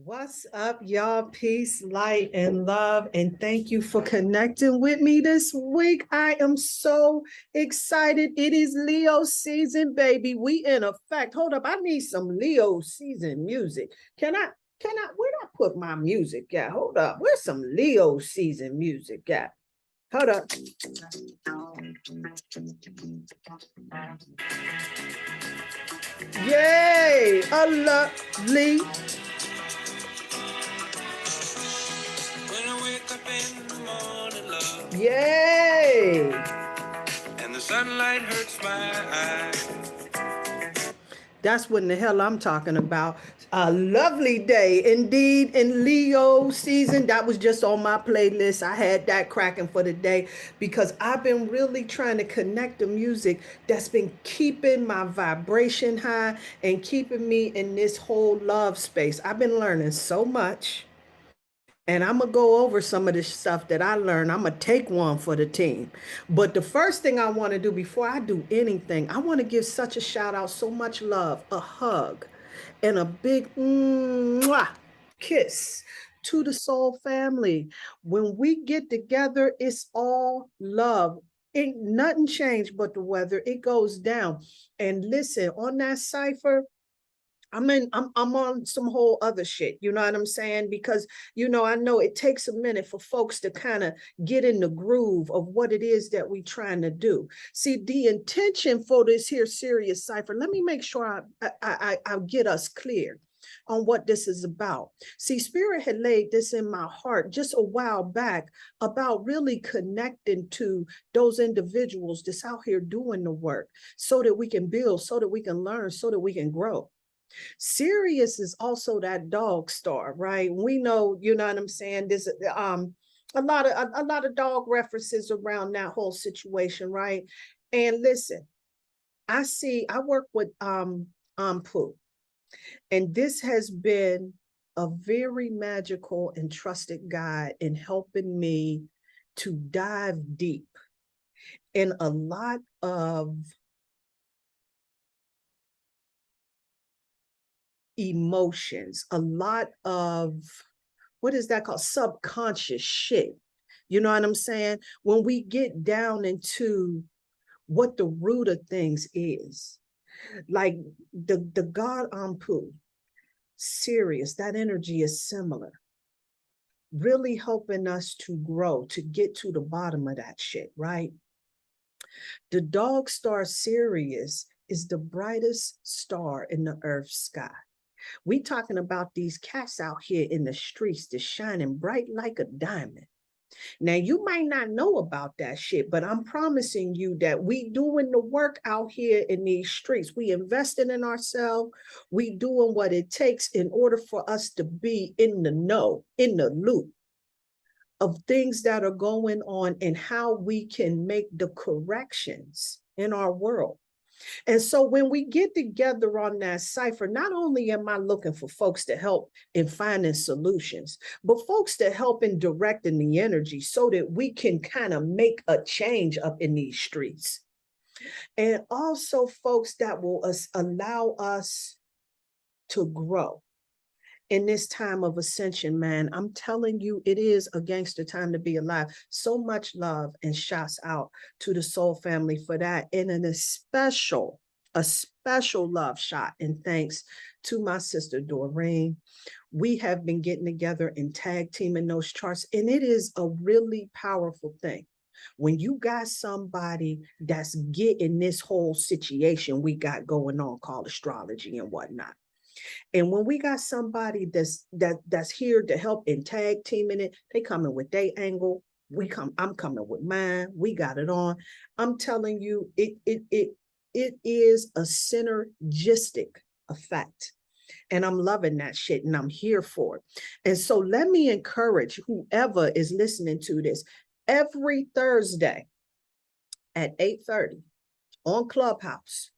What's up, y'all? Peace, light, and love. And thank you for connecting with me this week. I am so excited. It is Leo season, baby. We in effect. Hold up. I need some Leo season music. Where'd I put my music at? Hold up. Where's some Leo season music at? Hold up. Yay! A lovely. Yay! And the sunlight hurts my eyes. That's what in the hell I'm talking about. A lovely day indeed in Leo season. That was just on my playlist. I had that cracking for the day because I've been really trying to connect the music that's been keeping my vibration high and keeping me in this whole love space. I've been learning so much. And I'm going to go over some of the stuff that I learned. I'm going to take one for the team. But the first thing I want to do before I do anything, I want to give such a shout out, so much love, a hug, and a big mwah, kiss to the soul family. When we get together, it's all love. Ain't nothing changed but the weather. It goes down. And listen, on that cipher, I'm on some whole other shit, you know what I'm saying? Because, I know it takes a minute for folks to kind of get in the groove of what it is that we trying to do. See, the intention for this here serious cipher, let me make sure I get us clear on what this is about. See, Spirit had laid this in my heart just a while back about really connecting to those individuals that's out here doing the work so that we can build, so that we can learn, so that we can grow. Sirius is also that dog star, right? We know, you know what I'm saying? There's a lot of dog references around that whole situation, right? And listen, I work with Pooh, and this has been a very magical and trusted guide in helping me to dive deep in a lot of emotions, a lot of, what is that called? Subconscious shit. You know what I'm saying? When we get down into what the root of things is, like the God Ampu, Sirius, that energy is similar, really helping us to grow, to get to the bottom of that shit, right? The dog star Sirius is the brightest star in the earth sky. We talking about these cats out here in the streets that's shining bright like a diamond. Now, you might not know about that shit, but I'm promising you that we doing the work out here in these streets. We investing in ourselves. We doing what it takes in order for us to be in the know, in the loop of things that are going on and how we can make the corrections in our world. And so when we get together on that cipher, not only am I looking for folks to help in finding solutions, but folks to help in directing the energy so that we can kind of make a change up in these streets. And also folks that will allow us to grow in this time of ascension, man. I'm telling you, it is a gangster time to be alive. So much love and shouts out to the soul family for that. And a special love shot and thanks to my sister Doreen. We have been getting together and tag teaming those charts, and it is a really powerful thing. When you got somebody that's getting this whole situation we got going on called astrology and whatnot. And when we got somebody that's here to help in tag teaming it, they coming with their angle. I'm coming with mine. We got it on. I'm telling you, it is a synergistic effect. And I'm loving that shit and I'm here for it. And so let me encourage whoever is listening to this every Thursday at 8:30 on Clubhouse,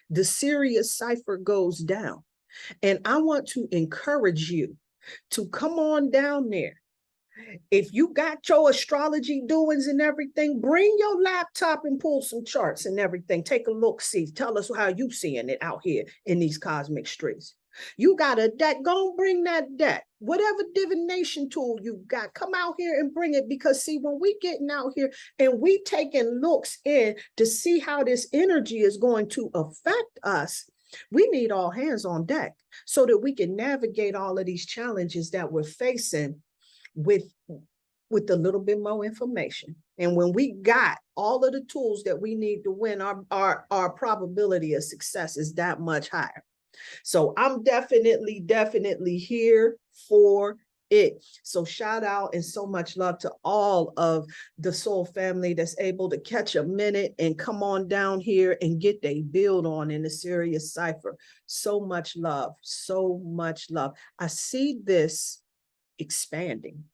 the Sirius cipher goes down. And I want to encourage you to come on down there. If you got your astrology doings and everything, bring your laptop and pull some charts and everything. Take a look, see, tell us how you seeing it out here in these cosmic streets. You got a deck, go bring that deck. Whatever divination tool you got, come out here and bring it. Because see, when we getting out here and we taking looks in to see how this energy is going to affect us, we need all hands on deck so that we can navigate all of these challenges that we're facing with a little bit more information. And when we got all of the tools that we need to win, our probability of success is that much higher. So I'm definitely here for it. So shout out and so much love to all of the soul family that's able to catch a minute and come on down here and get their build on in the Sirius Cipher. So much love, so much love. I see this expanding.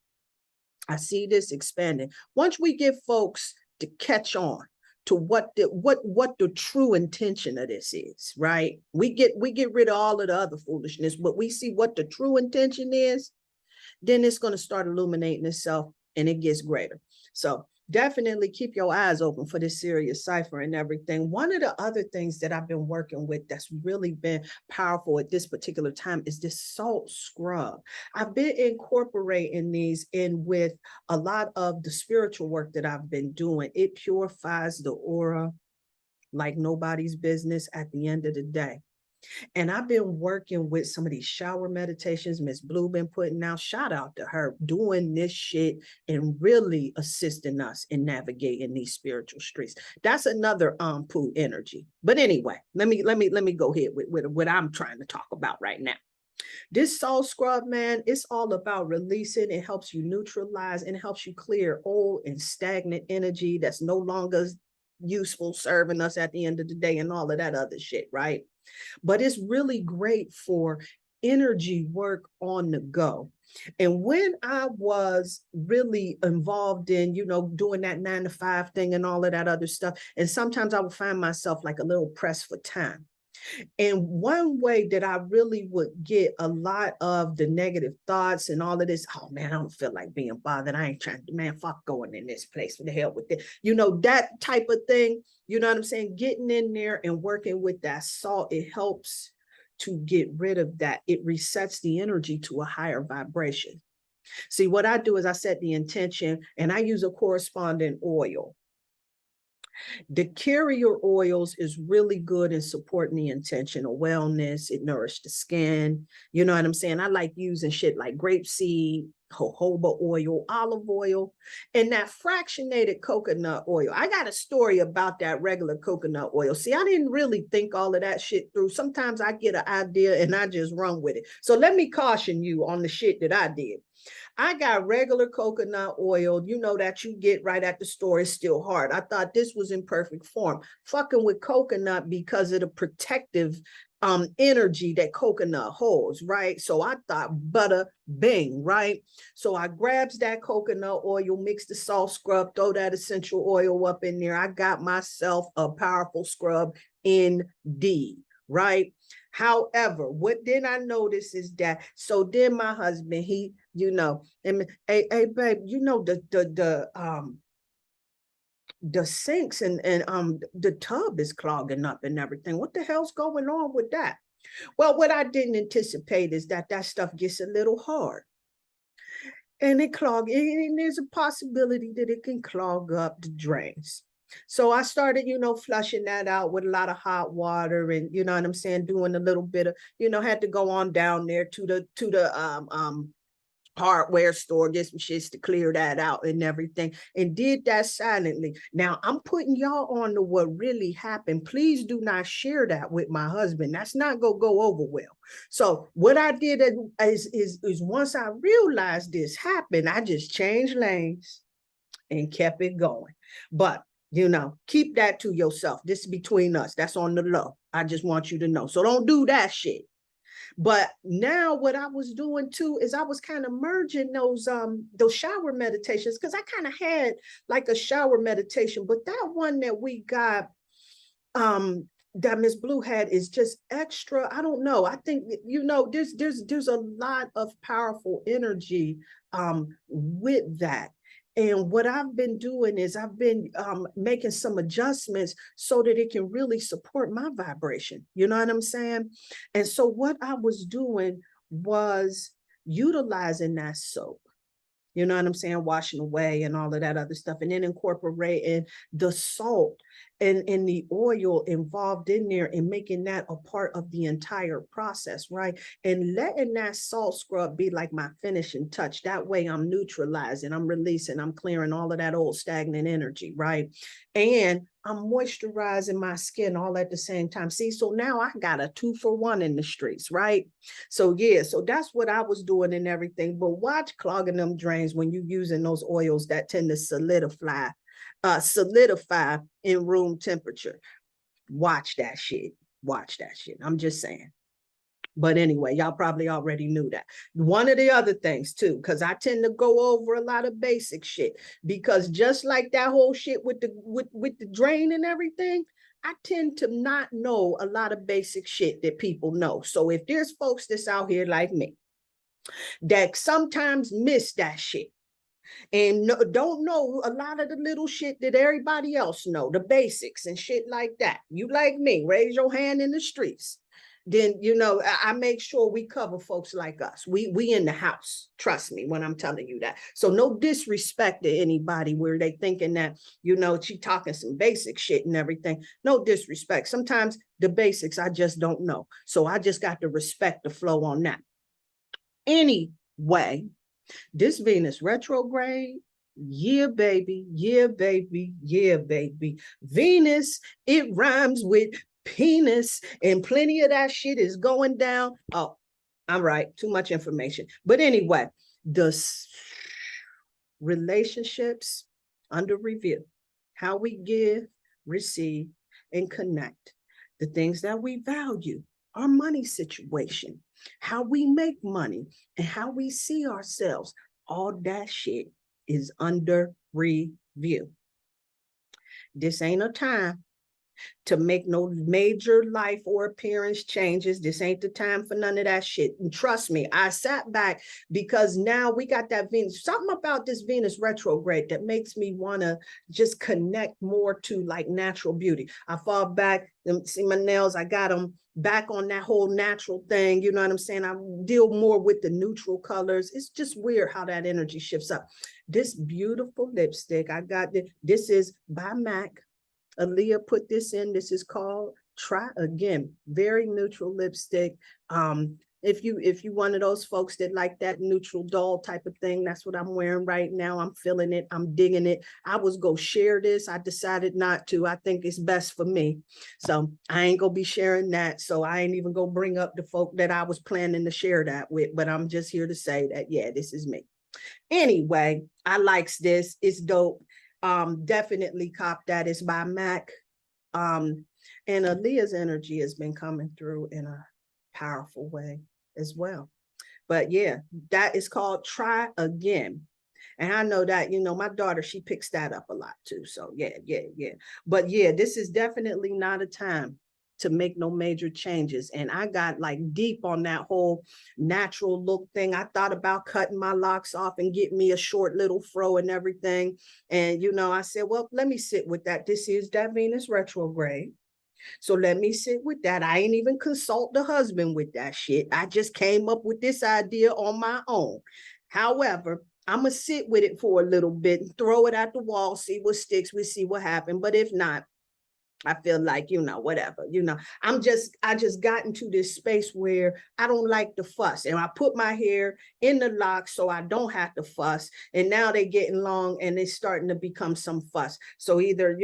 I see this expanding. Once we get folks to catch on to what the true intention of this is, right? We get rid of all of the other foolishness, but we see what the true intention is, then it's going to start illuminating itself and it gets greater. So definitely keep your eyes open for this Sirius Cipher and everything. One of the other things that I've been working with that's really been powerful at this particular time is this salt scrub. I've been incorporating these in with a lot of the spiritual work that I've been doing. It purifies the aura like nobody's business at the end of the day. And I've been working with some of these shower meditations Miss Blue been putting out. Shout out to her doing this shit and really assisting us in navigating these spiritual streets. That's another poo energy. But anyway, let me go ahead with what I'm trying to talk about right now. This salt scrub, man, it's all about releasing. It helps you neutralize and helps you clear old and stagnant energy that's no longer useful, serving us at the end of the day and all of that other shit, right? But it's really great for energy work on the go. And when I was really involved in, doing that 9-to-5 thing and all of that other stuff, and sometimes I would find myself like a little pressed for time. And one way that I really would get a lot of the negative thoughts and all of this, oh man, I don't feel like being bothered. I ain't trying to, man, fuck going in this place. What the hell with it? That type of thing. You know what I'm saying? Getting in there and working with that salt, it helps to get rid of that. It resets the energy to a higher vibration. See, what I do is I set the intention and I use a corresponding oil. The carrier oils is really good in supporting the intentional wellness. It nourishes the skin. You know what I'm saying? I like using shit like grapeseed, jojoba oil, olive oil, and that fractionated coconut oil. I got a story about that regular coconut oil. See, I didn't really think all of that shit through. Sometimes I get an idea and I just run with it. So let me caution you on the shit that I did. I got regular coconut oil, that you get right at the store. It's still hard. I thought this was in perfect form. Fucking with coconut because of the protective energy that coconut holds, right? So I thought butter, bing, right? So I grabs that coconut oil, mix the salt scrub, throw that essential oil up in there. I got myself a powerful scrub indeed, right? However, what then I noticed is that, so then my husband, he, and hey, babe, the sinks and the tub is clogging up and everything. What the hell's going on with that? Well, what I didn't anticipate is that stuff gets a little hard. And it clog, and there's a possibility that it can clog up the drains. So I started, flushing that out with a lot of hot water and, you know what I'm saying, doing a little bit of, had to go on down there to the hardware store, get some shits to clear that out and everything, and did that silently. Now I'm putting y'all on to what really happened. Please do not share that with my husband. That's not gonna go over well. So what I did is once I realized this happened, I just changed lanes and kept it going. But keep that to yourself. This is between us. That's on the low. I just want you to know. So don't do that shit. But now what I was doing too is I was kind of merging those shower meditations, because I kind of had like a shower meditation, but that one that we got that Miss Blue had is just extra. I don't know. I think there's a lot of powerful energy with that. And what I've been doing is I've been making some adjustments so that it can really support my vibration. You know what I'm saying? And so what I was doing was utilizing that soap. You know what I'm saying? Washing away and all of that other stuff. And then incorporating the salt and the oil involved in there and making that a part of the entire process, right? And letting that salt scrub be like my finishing touch. That way I'm neutralizing, I'm releasing, I'm clearing all of that old stagnant energy, right? And I'm moisturizing my skin all at the same time. See, so now I got a 2-for-1 in the streets, right? So yeah, so that's what I was doing and everything. But watch clogging them drains when you're using those oils that tend to solidify in room temperature. Watch that shit. Watch that shit. I'm just saying. But anyway, y'all probably already knew that. One of the other things too, because I tend to go over a lot of basic shit, because just like that whole shit with the drain and everything, I tend to not know a lot of basic shit that people know. So if there's folks that's out here like me that sometimes miss that shit and don't know a lot of the little shit that everybody else know, the basics and shit like that, you like me, raise your hand in the streets. Then, you know, I make sure we cover folks like us. We in the house. Trust me when I'm telling you that. So no disrespect to anybody where they thinking that, you know, she talking some basic shit and everything. No disrespect. Sometimes the basics I just don't know. So I just got to respect the flow on that. Anyway, this Venus retrograde, yeah, baby, yeah, baby, yeah, baby. Venus, it rhymes with penis, and plenty of that shit is going down. Oh, I'm right. Too much information. But anyway, the relationships under review, how we give, receive, and connect, the things that we value, our money situation, how we make money, and how we see ourselves. All that shit is under review. This ain't a time to make no major life or appearance changes. This ain't the time for none of that shit. And trust me, I sat back because now we got that Venus, something about this Venus retrograde that makes me want to just connect more to like natural beauty. I fall back, see my nails, I got them back on that whole natural thing. You know what I'm saying? I deal more with the neutral colors. It's just weird how that energy shifts up. This beautiful lipstick I got, this is by MAC. Aaliyah put this in. This is called Try Again. Very neutral lipstick. If you one of those folks that like that neutral doll type of thing, that's what I'm wearing right now. I'm feeling it. I'm digging it. I was gonna share this. I decided not to. I think it's best for me. So I ain't gonna be sharing that. So I ain't even gonna bring up the folk that I was planning to share that with, but I'm just here to say that, yeah, this is me. Anyway, I likes this. It's dope. Definitely cop that. It's by MAC. And Aaliyah's energy has been coming through in a powerful way as well. But yeah, that is called Try Again. And I know that, you know, my daughter, she picks that up a lot too. So yeah. But yeah, this is definitely not a time to make no major changes. And I got like deep on that whole natural look thing. I thought about cutting my locks off and get me a short little fro and everything. And, you know, I said, well, let me sit with that. This is that Venus retrograde. So let me sit with that. I ain't even consult the husband with that shit. I just came up with this idea on my own. However, I'm going to sit with it for a little bit and throw it at the wall, see what sticks, we see what happens. But if not, I feel like, you know, whatever, you know, I just got into this space where I don't like the fuss, and I put my hair in the lock so I don't have to fuss. And now they're getting long and it's starting to become some fuss. So either,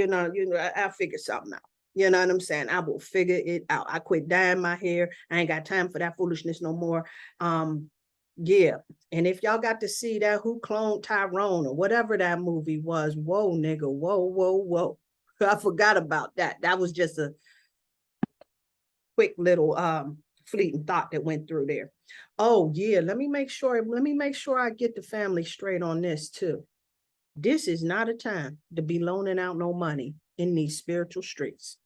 I'll figure something out. You know what I'm saying? I will figure it out. I quit dyeing my hair. I ain't got time for that foolishness no more. Yeah. And if y'all got to see that Who Cloned Tyrone or whatever that movie was, whoa, nigga, whoa. I forgot about that. That was just a quick little fleeting thought that went through there. Oh yeah, let me make sure I get the family straight on this too. This is not a time to be loaning out no money in these spiritual streets.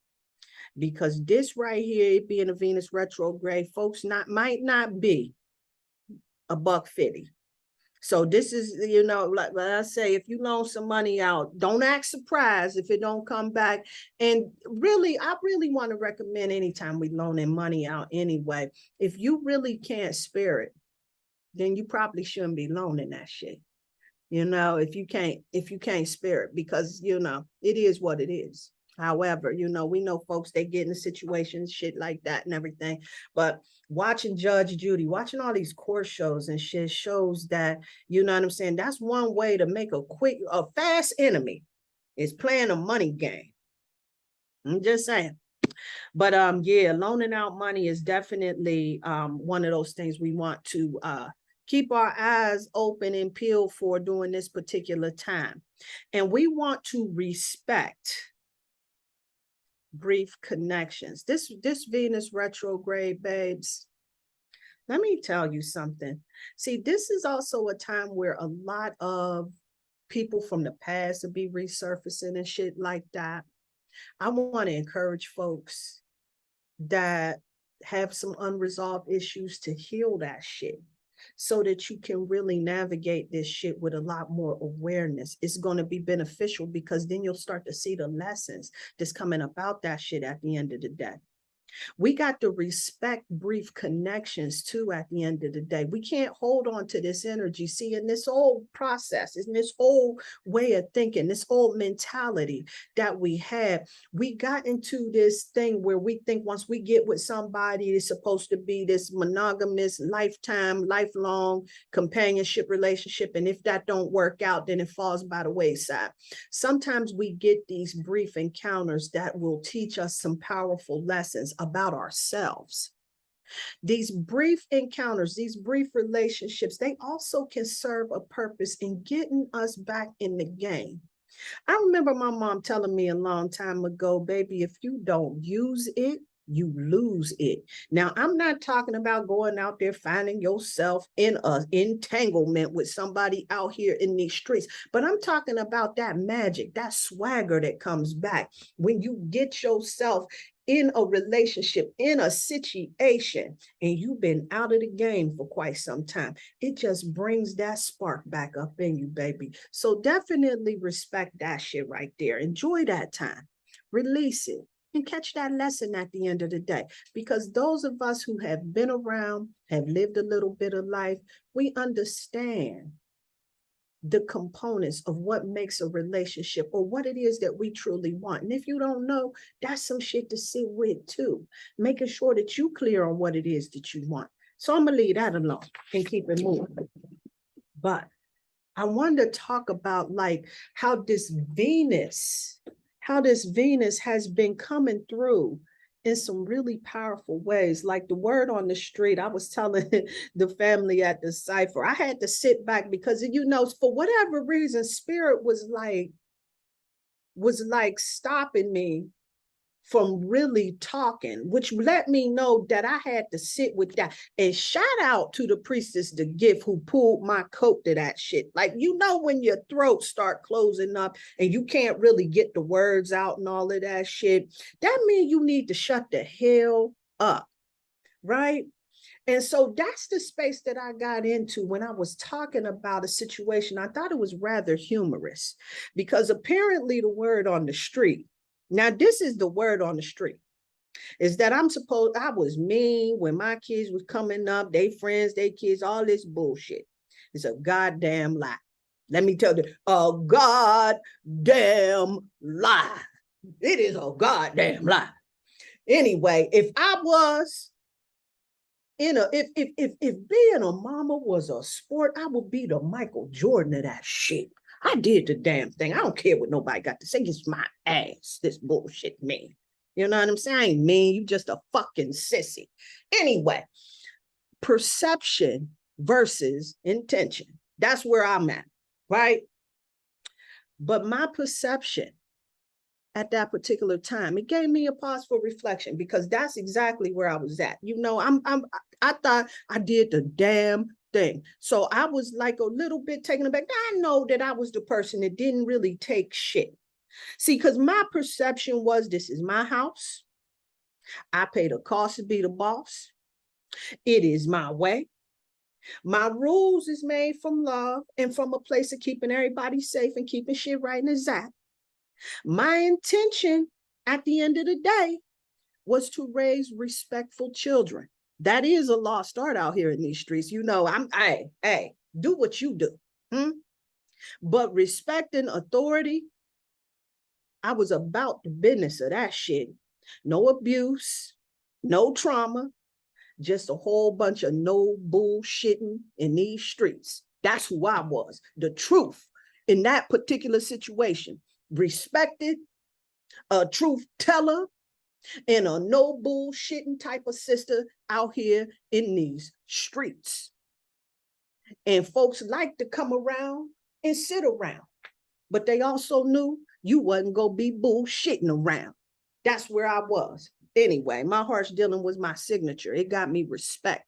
Because this right here, it being a Venus retrograde, folks might not be $150. So this is, like I say, if you loan some money out, don't act surprised if it don't come back. And really, I really want to recommend anytime we loaning money out anyway, if you really can't spare it, then you probably shouldn't be loaning that shit. If you can't spare it, because it is what it is. However, we know folks, they get in situations, shit like that and everything. But watching Judge Judy, watching all these court shows and shit shows that, you know what I'm saying? That's one way to make a fast enemy, is playing a money game. I'm just saying. But yeah, loaning out money is definitely one of those things we want to keep our eyes open and peeled for during this particular time. And we want to respect brief connections. This Venus retrograde, babes, let me tell you something. See, this is also a time where a lot of people from the past will be resurfacing and shit like that. I want to encourage folks that have some unresolved issues to heal that shit, so that you can really navigate this shit with a lot more awareness. It's going to be beneficial, because then you'll start to see the lessons that's coming about that shit at the end of the day. We got to respect brief connections too at the end of the day. We can't hold on to this energy. See, in this old process, in this old way of thinking, this old mentality that we had, we got into this thing where we think once we get with somebody, it's supposed to be this monogamous, lifetime, lifelong companionship relationship. And if that don't work out, then it falls by the wayside. Sometimes we get these brief encounters that will teach us some powerful lessons about ourselves. These brief encounters, these brief relationships, they also can serve a purpose in getting us back in the game. I remember my mom telling me a long time ago, baby, if you don't use it, you lose it. Now, I'm not talking about going out there finding yourself in an entanglement with somebody out here in these streets, but I'm talking about that magic, that swagger that comes back when you get yourself in a relationship, in a situation, and you've been out of the game for quite some time. It just brings that spark back up in you, baby. So definitely respect that shit right there. Enjoy that time. Release it. And catch that lesson at the end of the day. Because those of us who have been around, have lived a little bit of life, we understand the components of what makes a relationship, or what it is that we truly want. And if you don't know, that's some shit to sit with too. Making sure that you clear on what it is that you want. So I'm gonna leave that alone and keep it moving. But I wanted to talk about like how this Venus has been coming through in some really powerful ways. Like the word on the street, I was telling the family at the cipher, I had to sit back because, for whatever reason, spirit was like stopping me from really talking, which let me know that I had to sit with that. And shout out to the priestess, the gift, who pulled my coat to that shit. Like, when your throat start closing up and you can't really get the words out and all of that shit, that means you need to shut the hell up, right? And so that's the space that I got into when I was talking about a situation. I thought it was rather humorous, because apparently the word on the street, now this is the word on the street, is that I was mean when my kids was coming up, they friends, they kids, all this bullshit. It's a goddamn lie. Let me tell you, a goddamn lie. It is a goddamn lie. Anyway, if I was if being a mama was a sport, I would be the Michael Jordan of that shit. I did the damn thing. I don't care what nobody got to say. It's my ass, this bullshit mean. You know what I'm saying? I ain't mean, you just a fucking sissy. Anyway, perception versus intention. That's where I'm at, right? But my perception at that particular time, it gave me a pause for reflection, because that's exactly where I was at. I thought I did the damn thing. So I was like a little bit taken aback. I know that I was the person that didn't really take shit. See, because my perception was, this is my house. I paid a cost to be the boss. It is my way. My rules is made from love and from a place of keeping everybody safe and keeping shit right and exact. My intention at the end of the day was to raise respectful children. That is a lost art out here in these streets. You know, hey, do what you do. But respecting authority, I was about the business of that shit. No abuse, no trauma, just a whole bunch of no bullshitting in these streets. That's who I was. The truth in that particular situation. Respected, a truth teller, and a no bullshitting type of sister out here in these streets. And folks like to come around and sit around, but they also knew you wasn't gonna be bullshitting around. That's where I was. Anyway, my harsh dealing was my signature. It got me respect,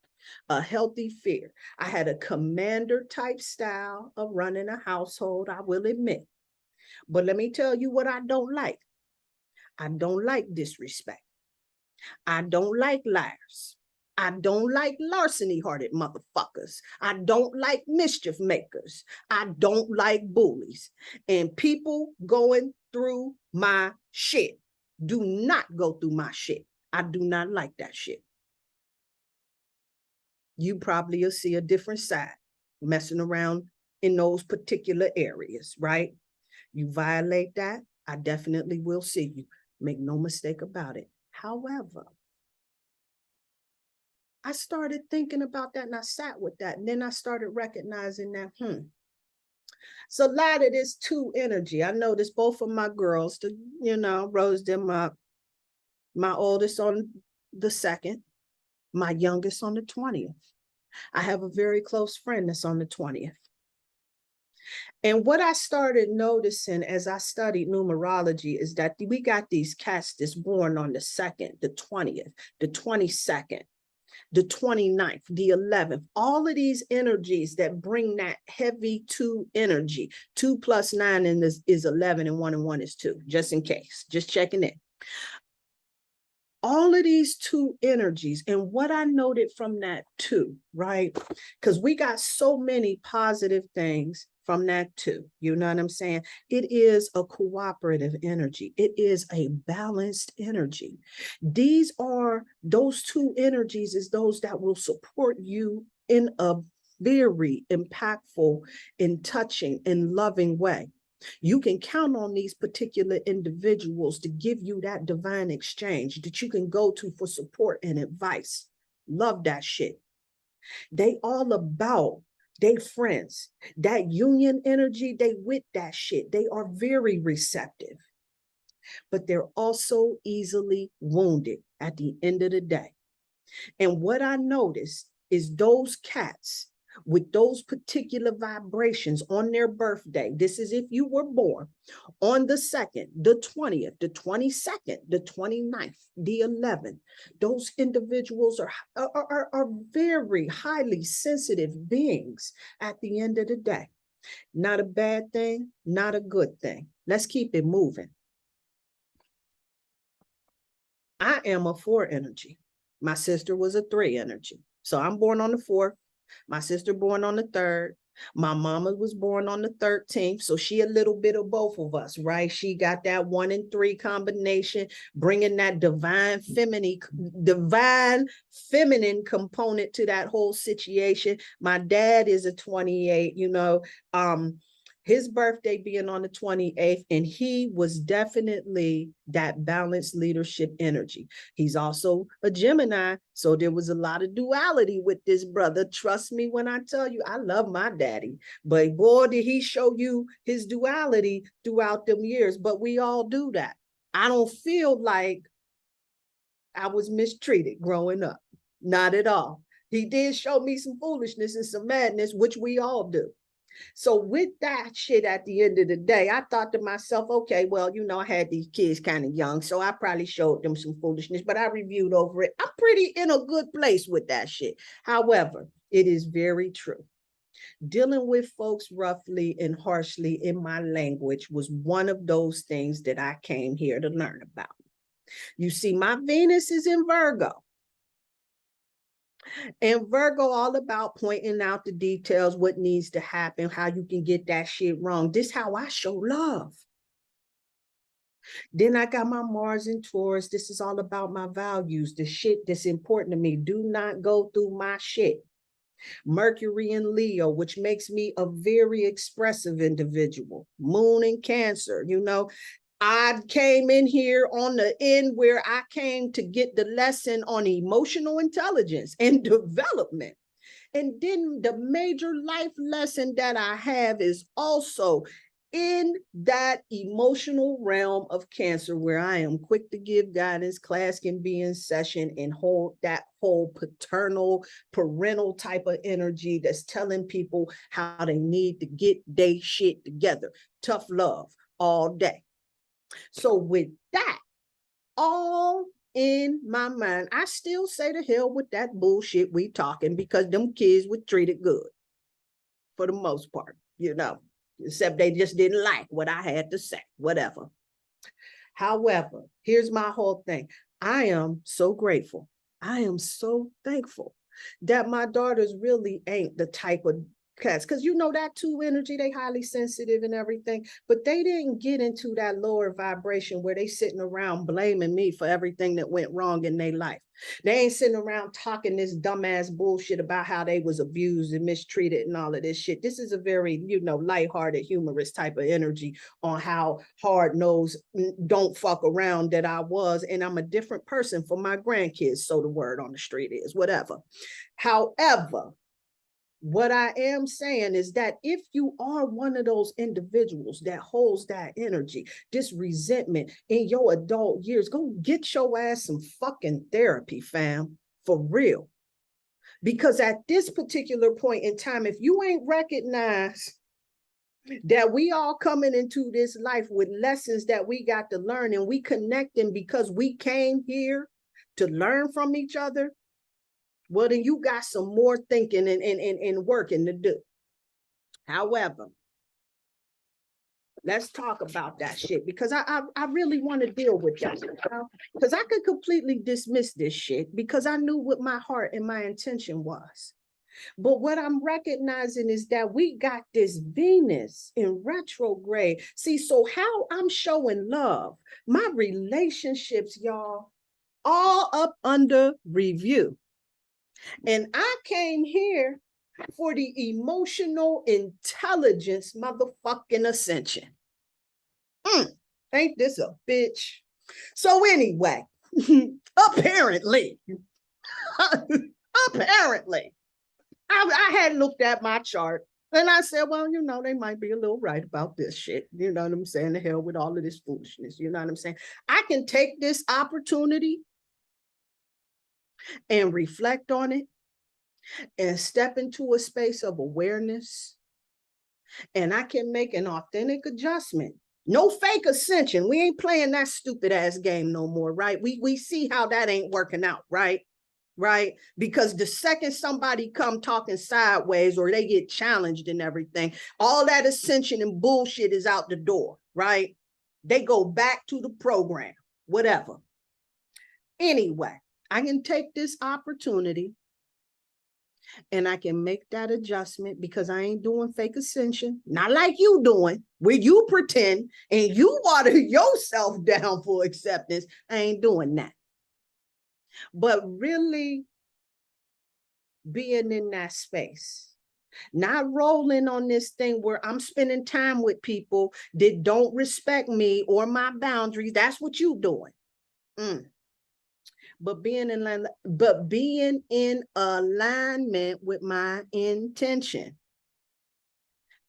a healthy fear. I had a commander type style of running a household, I will admit. But let me tell you what I don't like. I don't like disrespect. I don't like liars. I don't like larceny-hearted motherfuckers. I don't like mischief makers. I don't like bullies. And people going through my shit. Do not go through my shit. I do not like that shit. You probably will see a different side messing around in those particular areas, right? You violate that, I definitely will see you. Make no mistake about it. However, I started thinking about that and I sat with that. And then I started recognizing that, So a lot of this two energy. I noticed both of my girls, rose them up. My oldest on the 2nd, my youngest on the 20th. I have a very close friend that's on the 20th. And what I started noticing as I studied numerology is that we got these cats that's born on the 2nd, the 20th, the 22nd, the 29th, the 11th, all of these energies that bring that heavy 2 energy. 2 plus 9 is 11 and 1 and 1 is 2, just in case, just checking in. All of these 2 energies, and what I noted from that too, right? Because we got so many positive things from that too. You know what I'm saying? It is a cooperative energy. It is a balanced energy. These are those 2 energies is those that will support you in a very impactful, in touching, and loving way. You can count on these particular individuals to give you that divine exchange that you can go to for support and advice. Love that shit. They all about they friends. That union energy, they with that shit. They are very receptive, but they're also easily wounded at the end of the day. And what I noticed is those cats with those particular vibrations on their birthday. This is if you were born on the 2nd, the 20th, the 22nd, the 29th, the 11th. Those individuals are very highly sensitive beings at the end of the day. Not a bad thing, not a good thing. Let's keep it moving. I am a 4 energy. My sister was a 3 energy. So I'm born on the 4th. My sister born on the 3rd. My mama was born on the 13th. So she a little bit of both of us, right? She got that 1 and 3 combination, bringing that divine feminine component to that whole situation. My dad is a 28, his birthday being on the 28th, and he was definitely that balanced leadership energy. He's also a Gemini, so there was a lot of duality with this brother. Trust me when I tell you, I love my daddy, but boy, did he show you his duality throughout them years, but we all do that. I don't feel like I was mistreated growing up, not at all. He did show me some foolishness and some madness, which we all do. So with that shit at the end of the day, I thought to myself, okay, well, I had these kids kind of young, so I probably showed them some foolishness, but I reviewed over it. I'm pretty in a good place with that shit. However, it is very true. Dealing with folks roughly and harshly in my language was one of those things that I came here to learn about. You see, my Venus is in Virgo. And Virgo all about pointing out the details, what needs to happen, how you can get that shit wrong. This how I show love. Then I got my Mars in Taurus. This is all about my values, the shit that's important to me. Do not go through my shit. Mercury in Leo, which makes me a very expressive individual. Moon in Cancer, you know. I came in here on the end where I came to get the lesson on emotional intelligence and development. And then the major life lesson that I have is also in that emotional realm of Cancer, where I am quick to give guidance, class can be in session, and hold that whole paternal, parental type of energy that's telling people how they need to get their shit together. Tough love all day. So with that all in my mind, I still say to hell with that bullshit we talking, because them kids were treated good for the most part, you know, except they just didn't like what I had to say, whatever. However, here's my whole thing. I am so grateful. I am so thankful that my daughters really ain't the type of cats, because you know that two energy, they highly sensitive and everything, but they didn't get into that lower vibration where they sitting around blaming me for everything that went wrong in their life. They ain't sitting around talking this dumbass bullshit about how they was abused and mistreated and all of this shit. This is a very, you know, lighthearted, humorous type of energy on how hard-nosed, don't fuck around that I was, and I'm a different person for my grandkids, so the word on the street is, whatever. However, what I am saying is that if you are one of those individuals that holds that energy, this resentment in your adult years, go get your ass some fucking therapy, fam, for real. Because at this particular point in time, if you ain't recognized that we all coming into this life with lessons that we got to learn, and we connecting because we came here to learn from each other, well, then you got some more thinking and working to do. However, let's talk about that shit, because I really want to deal with that, because I could completely dismiss this shit because I knew what my heart and my intention was. But what I'm recognizing is that we got this Venus in retrograde. See, so how I'm showing love, my relationships, y'all, all up under review. And I came here for the emotional intelligence motherfucking ascension. Ain't this a bitch? So anyway, apparently, apparently, I had looked at my chart and I said, well, you know, they might be a little right about this shit. You know what I'm saying? The hell with all of this foolishness. You know what I'm saying? I can take this opportunity and reflect on it and step into a space of awareness, and I can make an authentic adjustment. No fake ascension. We ain't playing that stupid ass game no more, right? We see how that ain't working out, right? Right? Because the second somebody come talking sideways or they get challenged and everything, all that ascension and bullshit is out the door, right? They go back to the program, whatever. Anyway, I can take this opportunity and I can make that adjustment, because I ain't doing fake ascension, not like you doing, where you pretend and you water yourself down for acceptance. I ain't doing that. But really being in that space, not rolling on this thing where I'm spending time with people that don't respect me or my boundaries. That's what you doing. But being in alignment with my intention.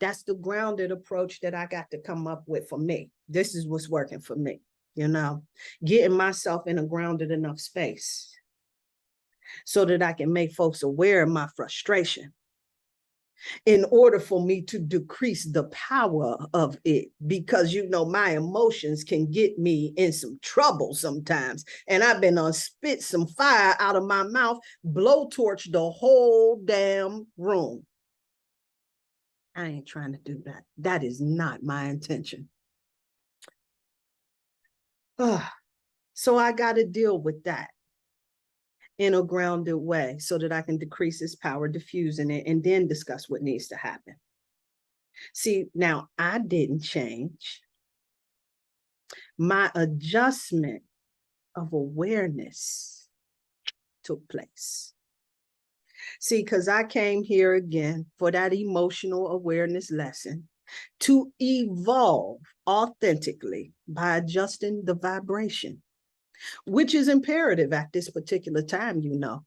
That's the grounded approach that I got to come up with for me. This is what's working for me, you know, getting myself in a grounded enough space so that I can make folks aware of my frustration in order for me to decrease the power of it, because, you know, my emotions can get me in some trouble sometimes. And I've been on spit some fire out of my mouth, blowtorch the whole damn room. I ain't trying to do that. That is not my intention. So I got to deal with that. in a grounded way so that I can decrease its power, diffusing it, and then discuss what needs to happen. See, now I didn't change. My adjustment of awareness took place. See, because I came here again for that emotional awareness lesson to evolve authentically by adjusting the vibration, which is imperative at this particular time, you know.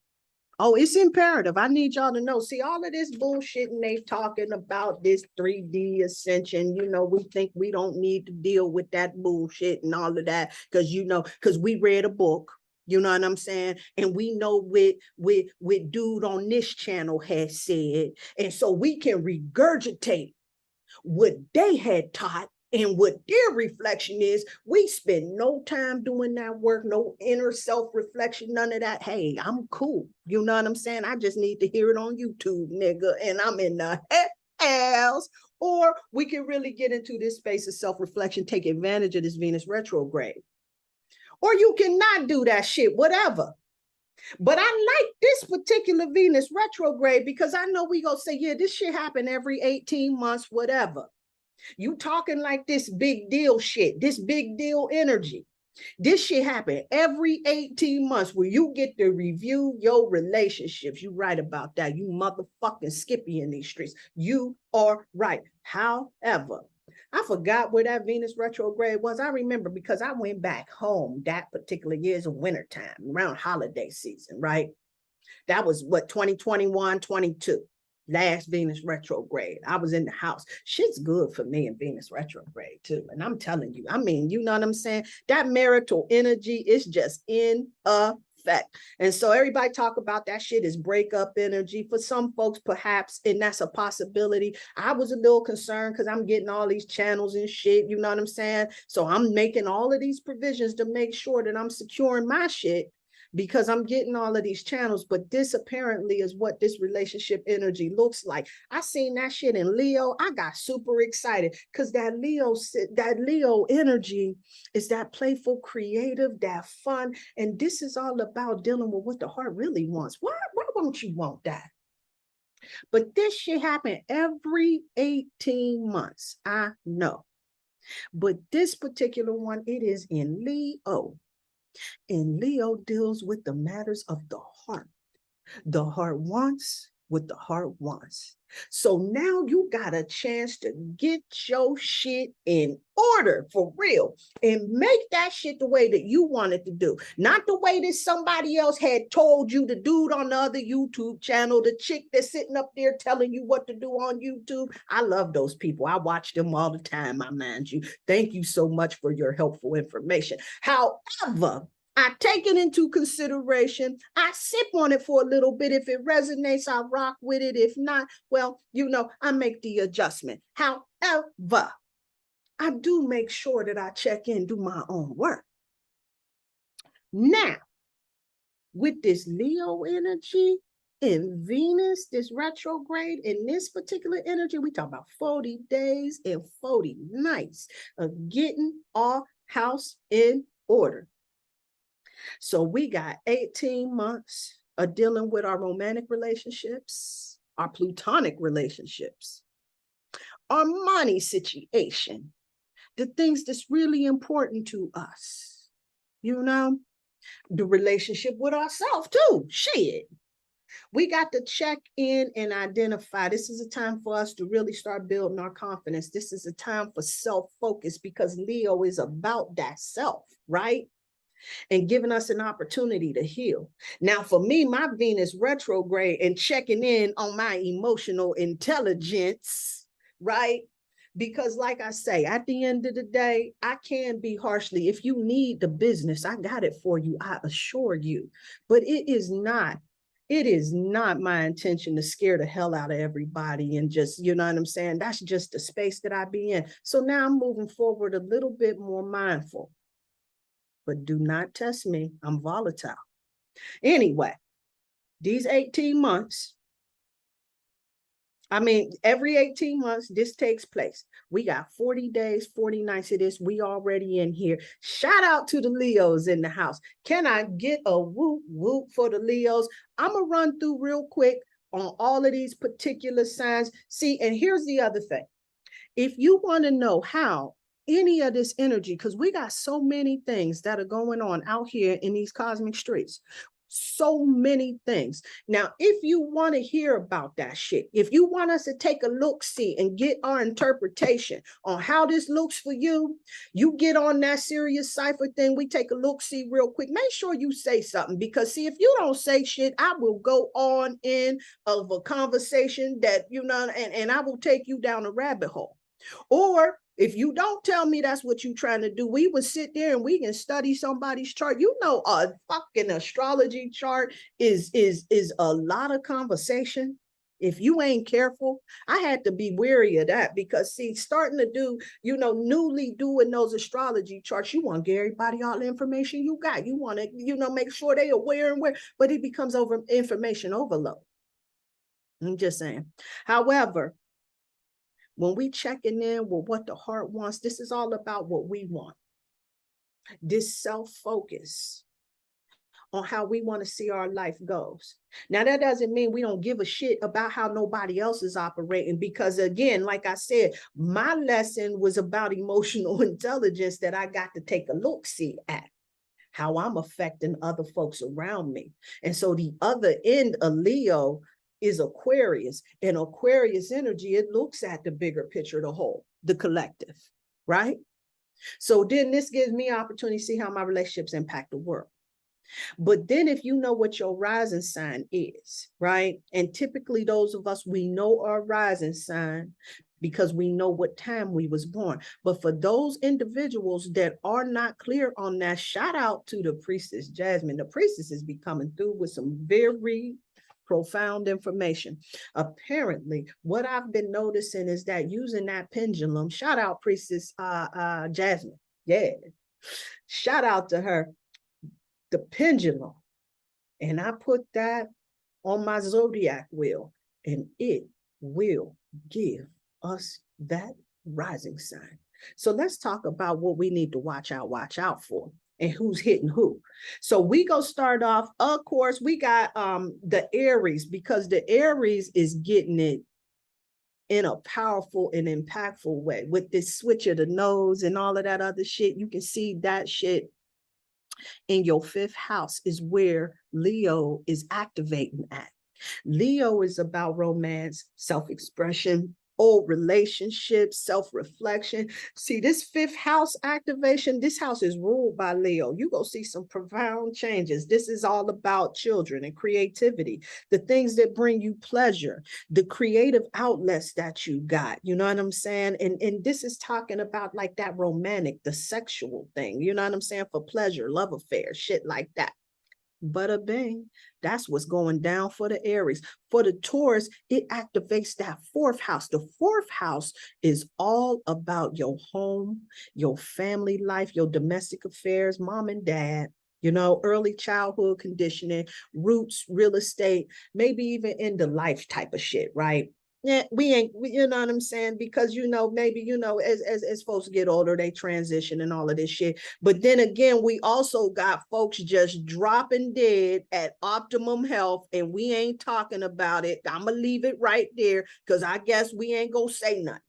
Oh, it's imperative. I need y'all to know. See, all of this bullshit and they talking about this 3D ascension, you know, we think we don't need to deal with that bullshit and all of that because, you know, because we read a book, you know what I'm saying? And we know what dude on this channel has said. And so we can regurgitate what they had taught and what their reflection is. We spend no time doing that work, no inner self-reflection, none of that. Hey, I'm cool. You know what I'm saying? I just need to hear it on YouTube, nigga, and I'm in the house. Or we can really get into this space of self-reflection, take advantage of this Venus retrograde. Or you cannot do that shit, whatever. But I like this particular Venus retrograde because I know we gonna say, yeah, this shit happen every 18 months, whatever. You talking like this big deal shit, this big deal energy. This shit happen every 18 months where you get to review your relationships. You right about that. You motherfucking Skippy in these streets. You are right. However, I forgot where that Venus retrograde was. I remember because I went back home that particular year's wintertime, around holiday season, right? That was what, 2021, 22. Last Venus retrograde. I was in the house. Shit's good for me in Venus retrograde too. And I'm telling you, I mean, you know what I'm saying? That marital energy is just in effect. And so everybody talk about that shit is breakup energy. For some folks, perhaps, and that's a possibility. I was a little concerned because I'm getting all these channels and shit, you know what I'm saying? So I'm making all of these provisions to make sure that I'm securing my shit, because I'm getting all of these channels, but this apparently is what this relationship energy looks like. I seen that shit in Leo. I got super excited because that Leo energy is that playful, creative, that fun. And this is all about dealing with what the heart really wants. Why won't you want that? But this shit happen every 18 months. I know. But this particular one, it is in Leo. And Leo deals with the matters of the heart. The heart wants what the heart wants. So now you got a chance to get your shit in order for real and make that shit the way that you want it to do. Not the way that somebody else had told you, the dude on the other YouTube channel, the chick that's sitting up there telling you what to do on YouTube. I love those people. I watch them all the time, I mind you. Thank you so much for your helpful information. However, I take it into consideration. I sip on it for a little bit. If it resonates, I rock with it. If not, well, you know, I make the adjustment. However, I do make sure that I check in, do my own work. Now, with this Leo energy in Venus, this retrograde, in this particular energy, we talk about 40 days and 40 nights of getting our house in order. So we got 18 months of dealing with our romantic relationships, our plutonic relationships, our money situation, the things that's really important to us, you know, the relationship with ourselves too, shit. We got to check in and identify. This is a time for us to really start building our confidence. This is a time for self-focus because Leo is about that self, right? And giving us an opportunity to heal. Now, for me, my Venus retrograde and checking in on my emotional intelligence, right? Because like I say, at the end of the day, I can be harshly. If you need the business, I got it for you, I assure you. But it is not my intention to scare the hell out of everybody and just, you know what I'm saying? That's just the space that I be in. So now I'm moving forward a little bit more mindful. But do not test me. I'm volatile. Anyway, these 18 months, I mean, every 18 months, this takes place. We got 40 days, 40 nights of this. We already in here. Shout out to the Leos in the house. Can I get a whoop whoop for the Leos? I'm going to run through real quick on all of these particular signs. See, and here's the other thing. If you want to know how any of this energy, because we got so many things that are going on out here in these cosmic streets, so many things. Now, if you want to hear about that shit, if you want us to take a look, see, and get our interpretation on how this looks for you, you get on that Sirius Cipher thing. We take a look, see, real quick. Make sure you say something, because see, if you don't say shit, I will go on in of a conversation that, you know, and I will take you down a rabbit hole. Or if you don't tell me that's what you're trying to do, we would sit there and we can study somebody's chart. You know, a fucking astrology chart is a lot of conversation. If you ain't careful, I had to be wary of that, because see, starting to do, you know, newly doing those astrology charts, you want to give everybody all the information you got. You want to, you know, make sure they aware and where, but it becomes information overload. I'm just saying. However, when we checking in with what the heart wants, this is all about what we want. This self-focus on how we want to see our life goes. Now, that doesn't mean we don't give a shit about how nobody else is operating, because again, like I said, my lesson was about emotional intelligence that I got to take a look-see at, how I'm affecting other folks around me. And so the other end of Leo is Aquarius, and Aquarius energy, it looks at the bigger picture, the whole, the collective, right? So then this gives me opportunity to see how my relationships impact the world. But then if you know what your rising sign is, right? And typically those of us, we know our rising sign because we know what time we was born. But for those individuals that are not clear on that, shout out to the priestess Jasmine. The priestess is be coming through with some very profound information. Apparently, what I've been noticing is that using that pendulum, shout out priestess Jasmine. Yeah. Shout out to her. The pendulum. And I put that on my zodiac wheel, and it will give us that rising sign. So let's talk about what we need to watch out for, and who's hitting who. So we go start off, of course, we got the Aries, because the Aries is getting it in a powerful and impactful way with this switch of the nose and all of that other shit. You can see that shit in your fifth house is where Leo is activating at. Leo is about romance, self-expression, old relationships, self-reflection. See, this fifth house activation, this house is ruled by Leo. You go see some profound changes. This is all about children and creativity, the things that bring you pleasure, the creative outlets that you got, you know what I'm saying? And this is talking about like that romantic, the sexual thing, you know what I'm saying? For pleasure, love affairs, shit like that. Bada bing, that's what's going down for the Aries. For the Taurus, it activates that fourth house. The fourth house is all about your home, your family life, your domestic affairs, mom and dad, you know, early childhood conditioning, roots, real estate, maybe even in the life type of shit, right? Yeah, you know what I'm saying? Because, you know, maybe, you know, as folks get older, they transition and all of this shit. But then again, we also got folks just dropping dead at optimum health, and we ain't talking about it. I'm going to leave it right there, because I guess we ain't going to say nothing.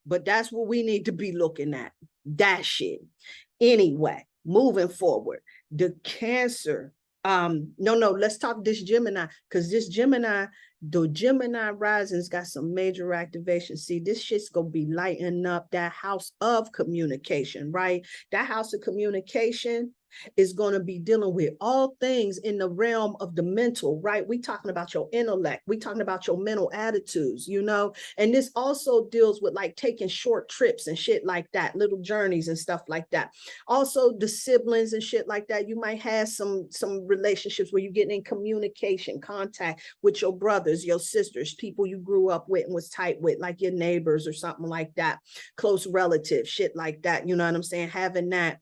But that's what we need to be looking at, that shit. Anyway, moving forward, the Cancer. Let's talk this Gemini, because this Gemini, the Gemini rising's got some major activation. See, this shit's gonna be lighting up that house of communication, right? That house of communication is going to be dealing with all things in the realm of the mental, right? We talking about your intellect. We talking about your mental attitudes, you know? And this also deals with like taking short trips and shit like that, little journeys and stuff like that. Also the siblings and shit like that. You might have some relationships where you're getting in communication, contact with your brothers, your sisters, people you grew up with and was tight with, like your neighbors or something like that, close relatives, shit like that. You know what I'm saying? Having that,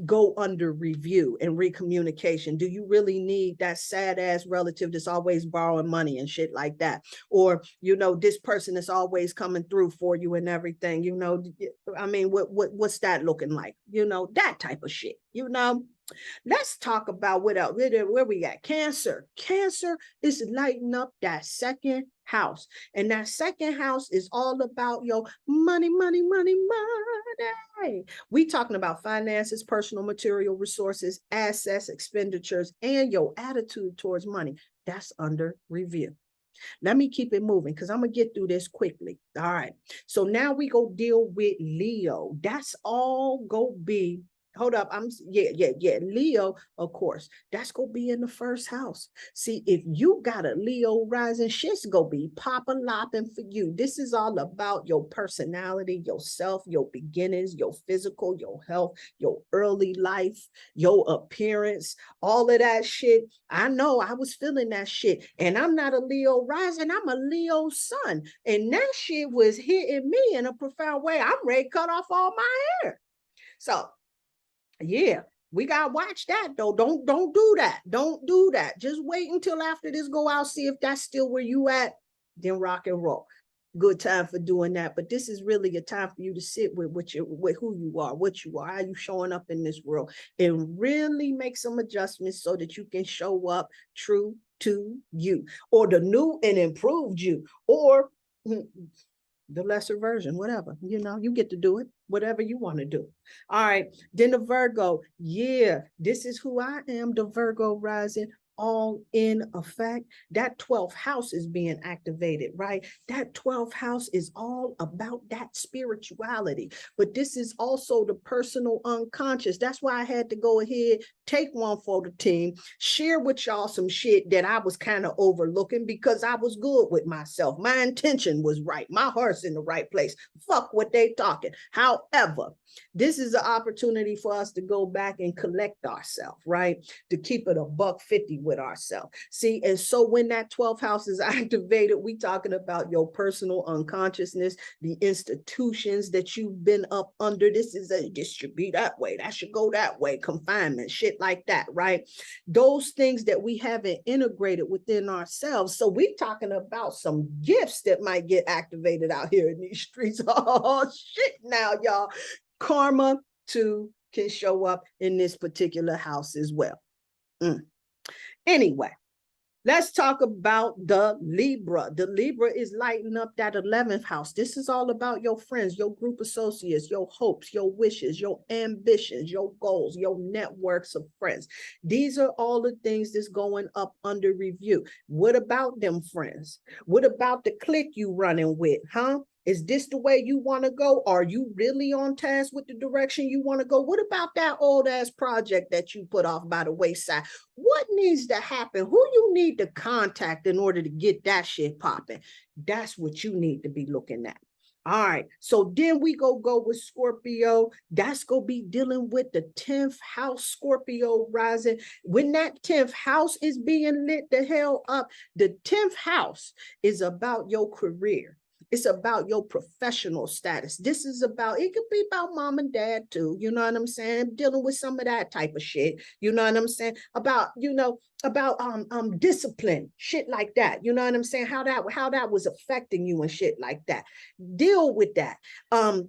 go under review and recommunication. Do you really need that sad ass relative that's always borrowing money and shit like that? Or, this person is always coming through for you and everything, I mean, what's that looking like? That type of shit, Let's talk about what else. Where we got Cancer. Cancer is lighting up that second house. And that second house is all about your money, money, money, money. We talking about finances, personal material resources, assets, expenditures, and your attitude towards money. That's under review. Let me keep it moving because I'm going to get through this quickly. All right. So now we go deal with Leo. That's all go be. Hold up. Leo, of course, that's gonna be in the first house. See, if you got a Leo rising, shit's gonna be pop-a-lopping for you. This is all about your personality, yourself, your beginnings, your physical, your health, your early life, your appearance, all of that shit. I know I was feeling that shit. And I'm not a Leo rising, I'm a Leo sun. And that shit was hitting me in a profound way. I'm ready to cut off all my hair. So yeah, we gotta watch that though. Don't do that. Don't do that. Just wait until after this go out, see if that's still where you at, then rock and roll. Good time for doing that. But this is really a time for you to sit with who you are, what you are, how you showing up in this world, and really make some adjustments so that you can show up true to you, or the new and improved you, or the lesser version, whatever, you get to do it, whatever you want to do. All right. Then the Virgo. Yeah, this is who I am, the Virgo rising, all in effect. That 12th house is being activated, right? That 12th house is all about that spirituality, but this is also the personal unconscious. That's why I had to go ahead, take one for the team, share with y'all some shit that I was kind of overlooking because I was good with myself. My intention was right. My heart's in the right place. Fuck what they talking. However, this is an opportunity for us to go back and collect ourselves, right? To keep it $150 with ourselves. See, and so when that 12th house is activated, we talking about your personal unconsciousness, the institutions that you've been up under. This should be that way. That should go that way. Confinement, shit like that, right? Those things that we haven't integrated within ourselves. So we talking about some gifts that might get activated out here in these streets. Oh, shit now, y'all. Karma too can show up in this particular house as well. Anyway, let's talk about the Libra. The Libra is lighting up that 11th house. This is all about your friends, your group associates, your hopes, your wishes, your ambitions, your goals, your networks of friends. These are all the things that's going up under review. What about them friends? What about the clique you running with, huh? Is this the way you want to go? Are you really on task with the direction you want to go? What about that old ass project that you put off by the wayside? What needs to happen? Who you need to contact in order to get that shit popping? That's what you need to be looking at. All right. So then we go with Scorpio. That's going to be dealing with the 10th house Scorpio rising. When that 10th house is being lit the hell up, the 10th house is about your career. It's about your professional status. This is about, it could be about mom and dad too. You know what I'm saying? Dealing with some of that type of shit. You know what I'm saying? About, discipline, shit like that. You know what I'm saying? How that was affecting you and shit like that. Deal with that.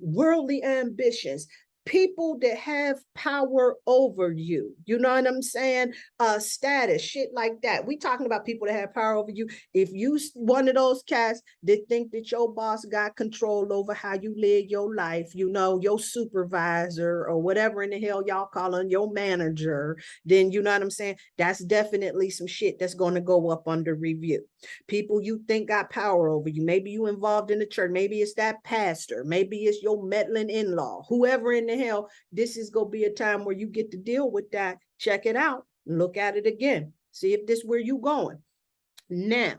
Worldly ambitions. People that have power over you, you know what I'm saying? Status, shit like that. We talking about people that have power over you. If you one of those cats that think that your boss got control over how you live your life, your supervisor or whatever in the hell y'all calling your manager, then you know what I'm saying? That's definitely some shit that's going to go up under review. People you think got power over you. Maybe you involved in the church. Maybe it's that pastor. Maybe it's your meddling in-law. Whoever in the hell, this is going to be a time where you get to deal with that. Check it out. Look at it again. See if this is where you going. Now,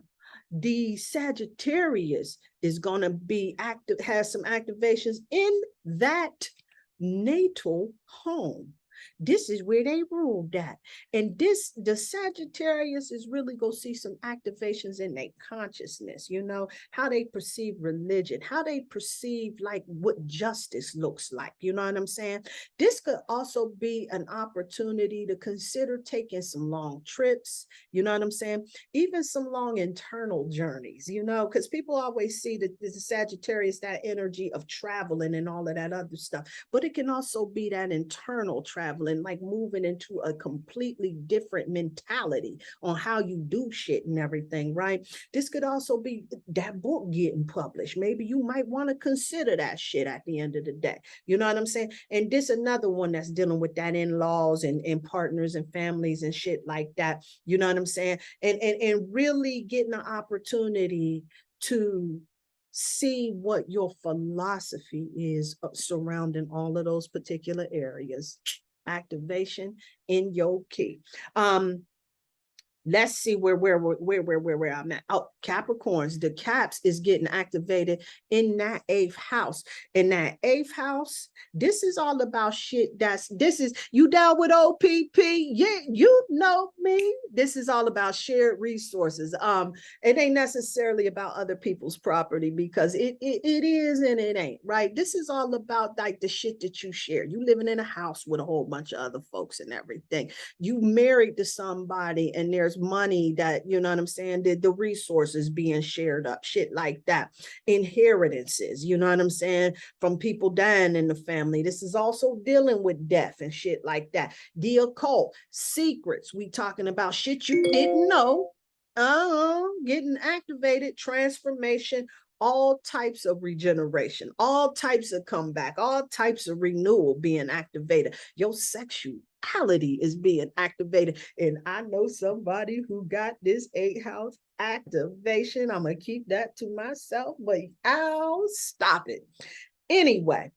the Sagittarius is going to be active, has some activations in that natal home. This is where they ruled at. And this, the Sagittarius is really going to see some activations in their consciousness, you know, how they perceive religion, how they perceive like what justice looks like. You know what I'm saying? This could also be an opportunity to consider taking some long trips. You know what I'm saying? Even some long internal journeys, you know, because people always see that the Sagittarius, that energy of traveling and all of that other stuff, but it can also be that internal traveling, like moving into a completely different mentality on how you do shit and everything, right? This could also be that book getting published. Maybe you might want to consider that shit at the end of the day. You know what I'm saying? And this another one that's dealing with that in-laws and partners and families and shit like that. You know what I'm saying? And really getting an opportunity to see what your philosophy is surrounding all of those particular areas. Activation in your key. Let's see where I'm at. Oh, Capricorns, the caps is getting activated in that 8th house. In that 8th house, this is all about shit. This is, you down with OPP? Yeah, you know me. This is all about shared resources. It ain't necessarily about other people's property, because it is and it ain't, right? This is all about like the shit that you share. You living in a house with a whole bunch of other folks and everything. You married to somebody and there's money that, you know what I'm saying, the resources being shared up, shit like that. Inheritances, you know what I'm saying, from people dying in the family. This is also dealing with death and shit like that. The occult, secrets, we talking about shit you didn't know, getting activated, transformation, all types of regeneration, all types of comeback, all types of renewal being activated. Your sexuality is being activated. And I know somebody who got this 8th house activation. I'm going to keep that to myself, but I'll stop it. Anyway,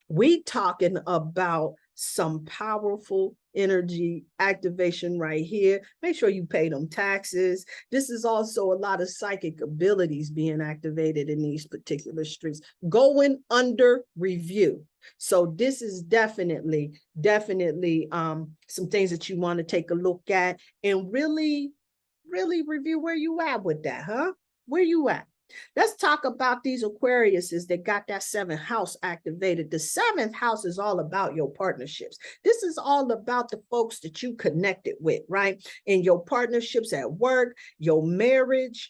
we talking about some powerful energy activation right here. Make sure you pay them taxes. This is also a lot of psychic abilities being activated in these particular streets, going under review. So this is definitely some things that you want to take a look at and really review where you at with that, huh? Where you at? Let's talk about these Aquariuses that got that 7th house activated. The 7th house is all about your partnerships. This is all about the folks that you connected with, right? In your partnerships at work, your marriage,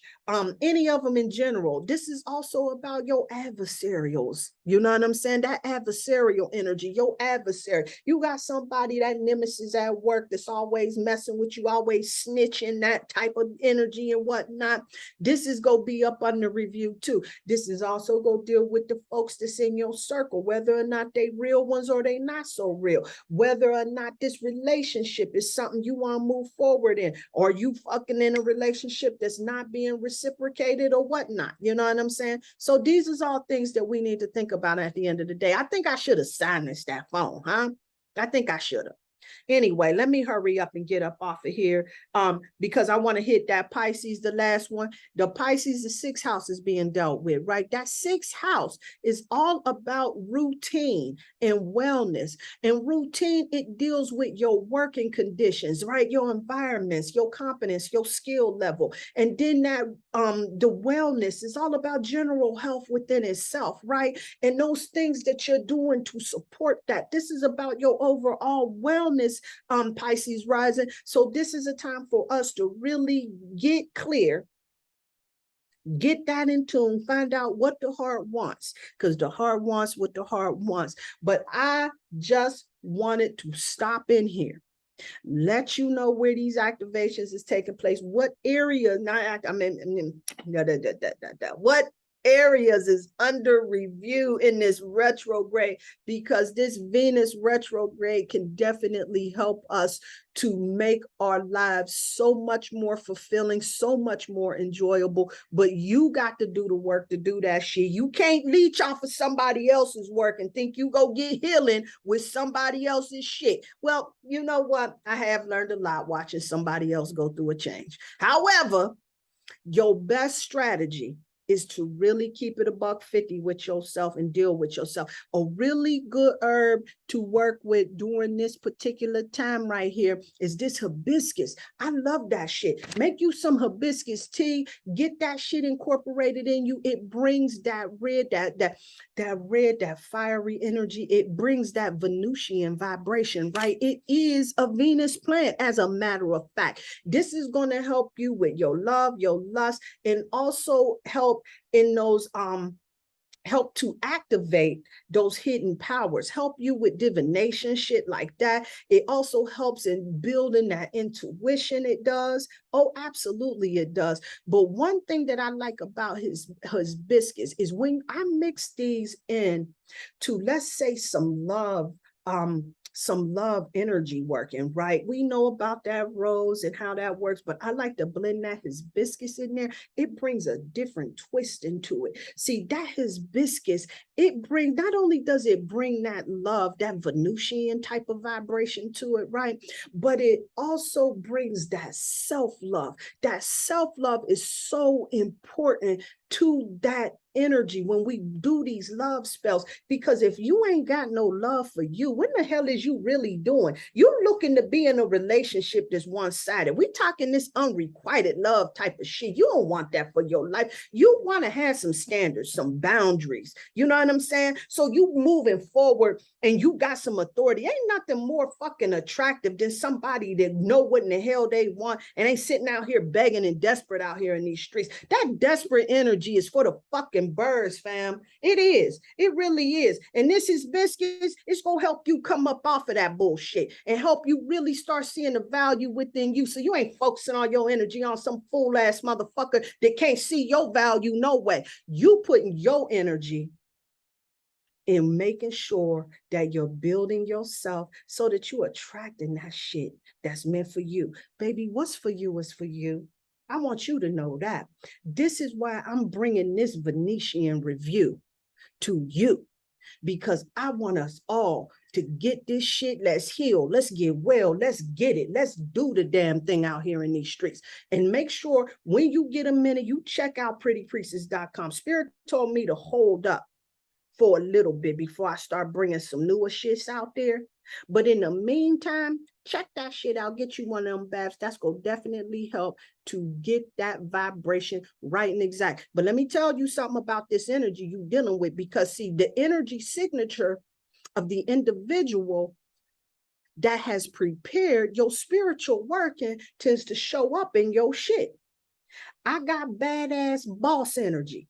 any of them in general. This is also about your adversarials. You know what I'm saying? That adversarial energy, your adversary. You got somebody, that nemesis at work, that's always messing with you, always snitching, that type of energy and whatnot. This is going to be up under review too. This is also going to deal with the folks that's in your circle, whether or not they real ones or they not so real, whether or not this relationship is something you want to move forward in, or you fucking in a relationship that's not being reciprocated or whatnot. You know what I'm saying? So these is all things that we need to think about at the end of the day. I think I should have silenced that phone, huh? I think I should have. Anyway, let me hurry up and get up off of here because I want to hit that Pisces, the last one. The Pisces, the 6th house is being dealt with, right? That 6th house is all about routine and wellness. And routine, it deals with your working conditions, right? Your environments, your competence, your skill level. And then that the wellness is all about general health within itself, right? And those things that you're doing to support that. This is about your overall wellness, Pisces rising. So this is a time for us to really get clear, get that in tune, find out what the heart wants, because the heart wants what the heart wants. But I just wanted to stop in here, let you know where these activations is taking place, what area, what areas is under review in this retrograde, because this Venus retrograde can definitely help us to make our lives so much more fulfilling, so much more enjoyable. But you got to do the work to do that shit. You can't leech off of somebody else's work and think you go get healing with somebody else's shit. Well, you know what? I have learned a lot watching somebody else go through a change. However, your best strategy is to really keep it $150 with yourself and deal with yourself. A really good herb to work with during this particular time right here is this hibiscus. I love that shit. Make you some hibiscus tea, get that shit incorporated in you. It brings that red, that fiery energy. It brings that Venusian vibration, right? It is a Venus plant, as a matter of fact. This is going to help you with your love, your lust, and also help in those help to activate those hidden powers, help you with divination, shit like that. It also helps in building that intuition. It does. Oh, absolutely it does. But one thing that I like about his hibiscus is when I mix these in to, let's say, some love energy working, right? We know about that rose and how that works, but I like to blend that hibiscus in there. It brings a different twist into it. See, that hibiscus, not only does it bring that love, that Venusian type of vibration to it, right? But it also brings that self-love. That self-love is so important to that energy when we do these love spells, because if you ain't got no love for you, when the hell is you really doing? You're looking to be in a relationship that's one-sided. We talking this unrequited love type of shit. You don't want that for your life. You want to have some standards, some boundaries. You know what I'm saying? So you moving forward and you got some authority. Ain't nothing more fucking attractive than somebody that know what in the hell they want and ain't sitting out here begging and desperate out here in these streets. That desperate energy is for the fucking birds, fam. It is. It really is. And this is biscuits. It's going to help you come up off of that bullshit and help you really start seeing the value within you. So you ain't focusing all your energy on some fool ass motherfucker that can't see your value no way. You putting your energy in making sure that you're building yourself so that you're attracting that shit that's meant for you. Baby, what's for you is for you. I want you to know that. This is why I'm bringing this Venetian review to you, because I want us all to get this shit. Let's heal. Let's get well. Let's get it. Let's do the damn thing out here in these streets. And make sure when you get a minute, you check out prettypriestess.com. Spirit told me to hold up for a little bit before I start bringing some newer shits out there. But in the meantime, check that shit out. Get you one of them baths. That's going to definitely help to get that vibration right and exact. But let me tell you something about this energy you're dealing with, because see, the energy signature of the individual that has prepared your spiritual working tends to show up in your shit. I got badass boss energy.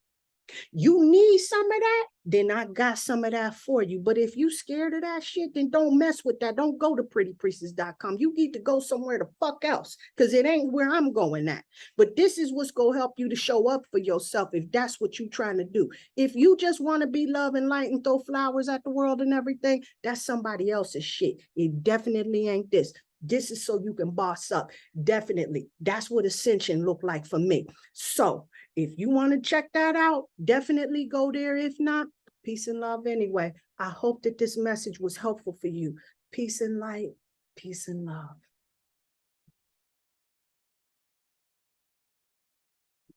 You need some of that, then I got some of that for you. But if you scared of that shit, then don't mess with that. Don't go to prettypriestess.com. You need to go somewhere the fuck else, because it ain't where I'm going at. But this is what's going to help you to show up for yourself if that's what you're trying to do. If you just want to be love and light and throw flowers at the world and everything, that's somebody else's shit. It definitely ain't this. This is so you can boss up. Definitely. That's what ascension looked like for me. So if you want to check that out, definitely go there. If not, peace and love anyway. I hope that this message was helpful for you. Peace and light, peace and love.